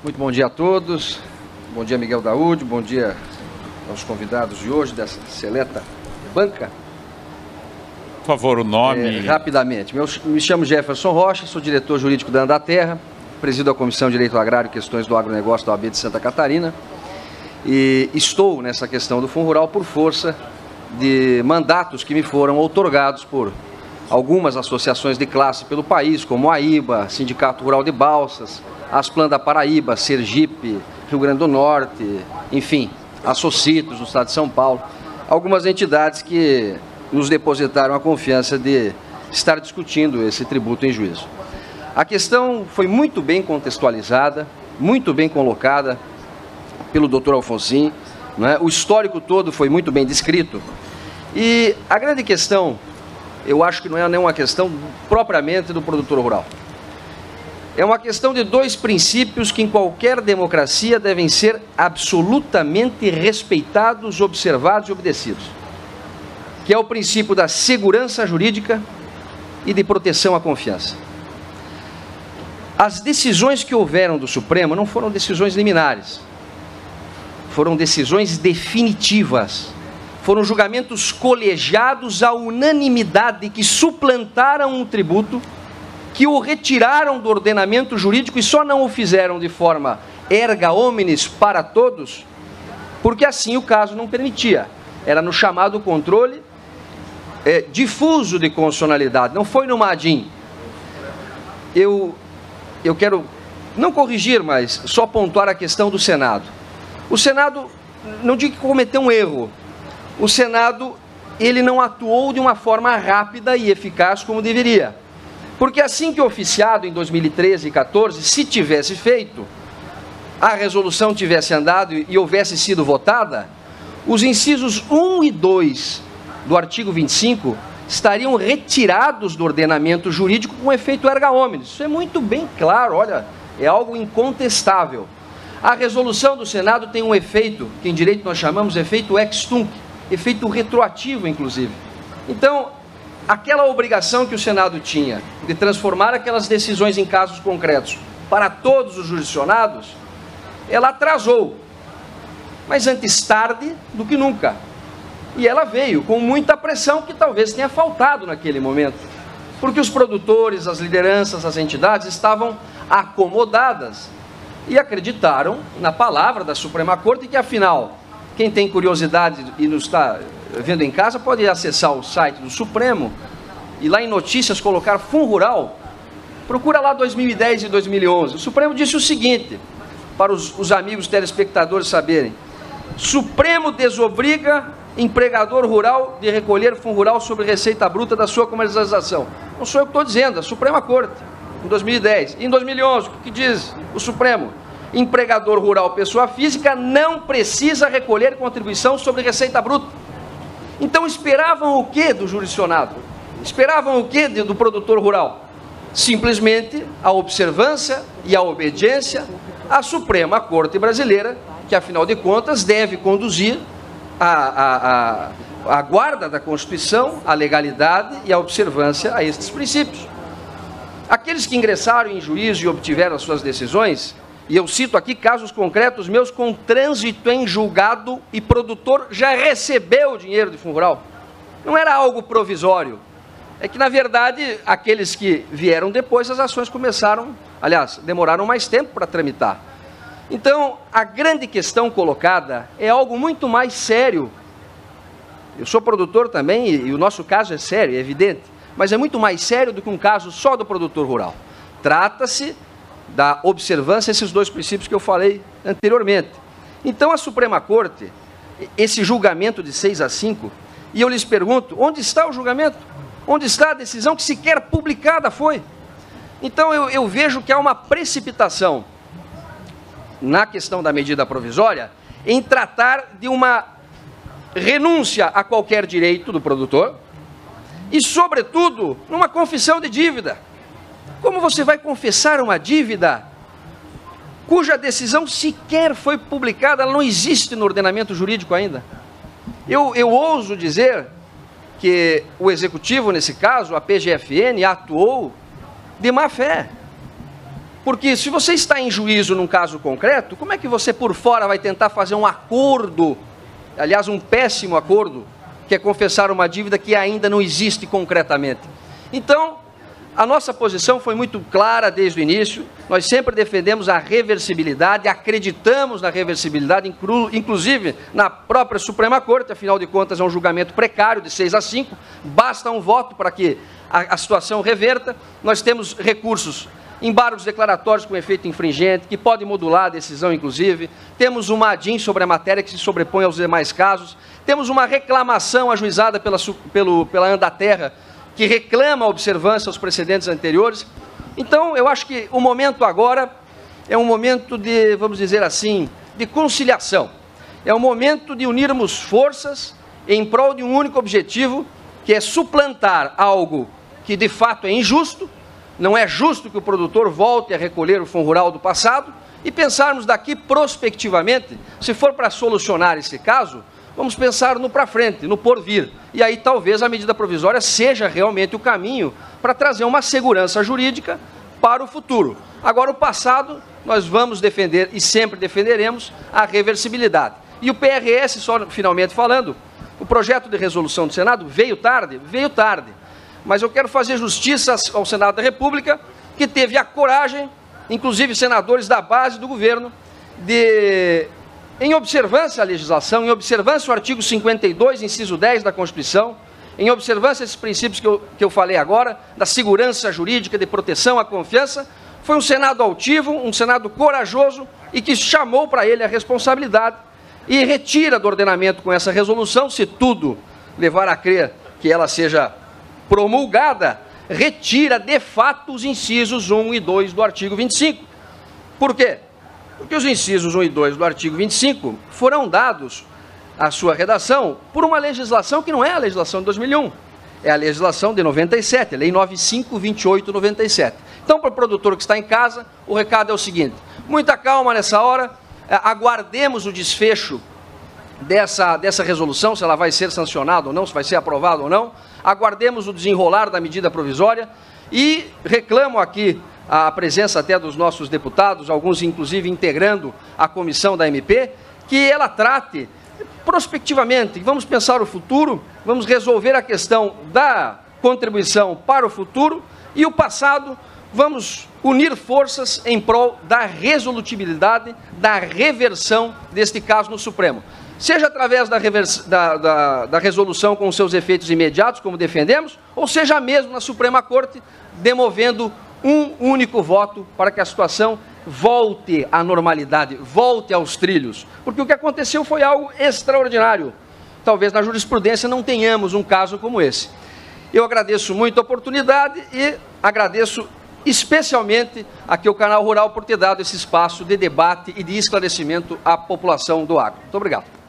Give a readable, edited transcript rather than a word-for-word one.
Muito bom dia a todos. Bom dia, Miguel Daúde. Bom dia aos convidados de hoje, dessa seleta banca. Por favor, o nome... Rapidamente. Me chamo Jefferson Rocha, sou diretor jurídico da Andaterra, presido a Comissão de Direito Agrário e Questões do Agronegócio da OAB de Santa Catarina e estou nessa questão do Fundo Rural por força de mandatos que me foram outorgados por algumas associações de classe pelo país, como a IBA, Sindicato Rural de Balsas, Asplan da Paraíba, Sergipe, Rio Grande do Norte, enfim, a Socitos, no estado de São Paulo, algumas entidades que nos depositaram a confiança de estar discutindo esse tributo em juízo. A questão foi muito bem contextualizada, muito bem colocada pelo Dr. Alfonsin, né? O histórico todo foi muito bem descrito e a grande questão, eu acho que não é nenhuma questão propriamente do produtor rural. É uma questão de dois princípios que em qualquer democracia devem ser absolutamente respeitados, observados e obedecidos, que é o princípio da segurança jurídica e de proteção à confiança. As decisões que houveram do Supremo não foram decisões liminares, foram decisões definitivas, foram julgamentos colegiados à unanimidade que suplantaram um tributo, que o retiraram do ordenamento jurídico e só não o fizeram de forma erga omnes para todos, porque assim o caso não permitia. Era no chamado controle difuso de constitucionalidade, não foi no MADIM. Eu quero não corrigir, mas só pontuar a questão do Senado. O Senado, não digo que cometeu um erro, o Senado ele não atuou de uma forma rápida e eficaz como deveria. Porque assim que oficiado em 2013 e 2014, se tivesse feito, a resolução tivesse andado e houvesse sido votada, os incisos 1 e 2 do artigo 25 estariam retirados do ordenamento jurídico com efeito erga omnes. Isso é muito bem claro, olha, é algo incontestável. A resolução do Senado tem um efeito, que em direito nós chamamos de efeito ex tunc, efeito retroativo, inclusive. Então, aquela obrigação que o Senado tinha de transformar aquelas decisões em casos concretos para todos os jurisdicionados, ela atrasou, mas antes tarde do que nunca. E ela veio com muita pressão que talvez tenha faltado naquele momento, porque os produtores, as lideranças, as entidades estavam acomodadas e acreditaram na palavra da Suprema Corte que, afinal, quem tem curiosidade e nos está vendo em casa pode acessar o site do Supremo e lá em notícias colocar Fundo Rural, procura lá 2010 e 2011. O Supremo disse o seguinte, para os amigos telespectadores saberem: Supremo desobriga empregador rural de recolher Fundo Rural sobre receita bruta da sua comercialização. Não sou eu que estou dizendo, é a Suprema Corte, em 2010. E em 2011, o que diz o Supremo? Empregador rural, pessoa física, não precisa recolher contribuição sobre receita bruta. Então esperavam o que do jurisdicionado? Esperavam o que do produtor rural? Simplesmente a observância e a obediência à Suprema Corte Brasileira, que afinal de contas deve conduzir a guarda da Constituição, a legalidade e a observância a estes princípios. Aqueles que ingressaram em juízo e obtiveram as suas decisões, e eu cito aqui casos concretos meus com trânsito em julgado e produtor já recebeu o dinheiro de Fundo Rural. Não era algo provisório. É que, na verdade, aqueles que vieram depois, as ações começaram, aliás, demoraram mais tempo para tramitar. Então, a grande questão colocada é algo muito mais sério. Eu sou produtor também e o nosso caso é sério, é evidente, mas é muito mais sério do que um caso só do produtor rural. Trata-se da observância a esses dois princípios que eu falei anteriormente. Então, a Suprema Corte, esse julgamento de 6-5, e eu lhes pergunto, onde está o julgamento? Onde está a decisão que sequer publicada foi? Então, eu vejo que há uma precipitação na questão da medida provisória em tratar de uma renúncia a qualquer direito do produtor e, sobretudo, numa confissão de dívida. Como você vai confessar uma dívida cuja decisão sequer foi publicada, ela não existe no ordenamento jurídico ainda? Eu ouso dizer que o Executivo, nesse caso, a PGFN, atuou de má fé. Porque se você está em juízo num caso concreto, como é que você por fora vai tentar fazer um acordo, aliás, um péssimo acordo, que é confessar uma dívida que ainda não existe concretamente? Então, a nossa posição foi muito clara desde o início, nós sempre defendemos a reversibilidade, acreditamos na reversibilidade, inclusive na própria Suprema Corte, afinal de contas é um julgamento precário de 6-5, basta um voto para que a situação reverta. Nós temos recursos, embargos declaratórios com efeito infringente, que podem modular a decisão, inclusive. Temos uma ADIM sobre a matéria que se sobrepõe aos demais casos. Temos uma reclamação ajuizada pela Andaterra, que reclama a observância aos precedentes anteriores. Então, eu acho que o momento agora é um momento de, vamos dizer assim, de conciliação. É um momento de unirmos forças em prol de um único objetivo, que é suplantar algo que de fato é injusto. Não é justo que o produtor volte a recolher o fundo rural do passado, e pensarmos daqui prospectivamente, se for para solucionar esse caso, vamos pensar no para frente, no porvir. E aí talvez a medida provisória seja realmente o caminho para trazer uma segurança jurídica para o futuro. Agora, o passado, nós vamos defender e sempre defenderemos a reversibilidade. E o PRS, só finalmente falando, o projeto de resolução do Senado veio tarde, mas eu quero fazer justiça ao Senado da República, que teve a coragem, inclusive senadores da base do governo, de, em observância à legislação, em observância ao artigo 52, inciso 10 da Constituição, em observância a esses princípios que eu falei agora, da segurança jurídica, de proteção à confiança, foi um Senado altivo, um Senado corajoso e que chamou para ele a responsabilidade e retira do ordenamento com essa resolução, se tudo levar a crer que ela seja promulgada, retira de fato os incisos 1 e 2 do artigo 25. Por quê? Porque os incisos 1 e 2 do artigo 25 foram dados à sua redação por uma legislação que não é a legislação de 2001, é a legislação de 97, a Lei 9528/97. Então, para o produtor que está em casa, o recado é o seguinte: muita calma nessa hora, aguardemos o desfecho dessa resolução, se ela vai ser sancionada ou não, se vai ser aprovada ou não, aguardemos o desenrolar da medida provisória e reclamo aqui a presença até dos nossos deputados, alguns inclusive integrando a comissão da MP, que ela trate prospectivamente, vamos pensar o futuro, vamos resolver a questão da contribuição para o futuro e o passado, vamos unir forças em prol da resolutibilidade, da reversão deste caso no Supremo. Seja através da resolução com seus efeitos imediatos, como defendemos, ou seja mesmo na Suprema Corte, demovendo um único voto para que a situação volte à normalidade, volte aos trilhos. Porque o que aconteceu foi algo extraordinário. Talvez na jurisprudência não tenhamos um caso como esse. Eu agradeço muito a oportunidade e agradeço especialmente aqui o Canal Rural por ter dado esse espaço de debate e de esclarecimento à população do agro. Muito obrigado.